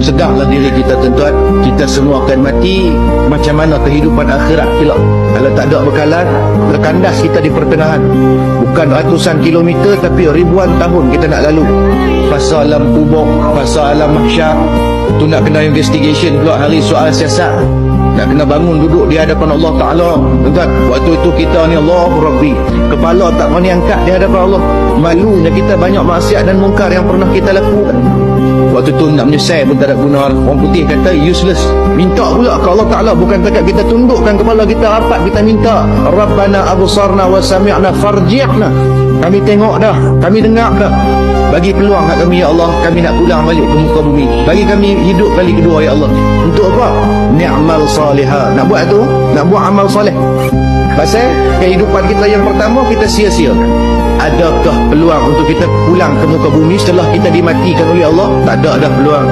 Sedarlah diri kita tuan-tuan, kita semua akan mati. Macam mana kehidupan akhirat pula kalau tak ada bekalan? Terkandas kita di pertengahan. Bukan ratusan kilometer, tapi ribuan tahun kita nak lalu. Fasa alam kubur, fasa alam mahsyar. Itu nak kena investigation pula hari soal siasat. Nak kena bangun duduk di hadapan Allah Ta'ala. Tuan-tuan, waktu itu kita ni Allahu Rabbi, kepala tak berani angkat di hadapan Allah. Malunya kita banyak maksiat dan mungkar yang pernah kita lakukan. Waktu tu nak menyesal pun tak ada guna. Orang putih kata useless. Minta pula ke Allah Ta'ala. Bukan takat kita tundukkan kepala kita rapat, kita minta, Rabbana absarna wa sami'na farji'na. Kami tengok dah, kami dengar dah. Bagi peluang kat kami ya Allah. Kami nak pulang balik ke muka bumi. Bagi kami hidup kali kedua ya Allah. Untuk apa? Ni'mal salihah. Nak buat tu, nak buat amal soleh. Pasal kehidupan kita yang pertama kita sia-sia. Adakah peluang untuk kita pulang ke muka bumi setelah kita dimatikan oleh Allah? Tak ada dah peluang.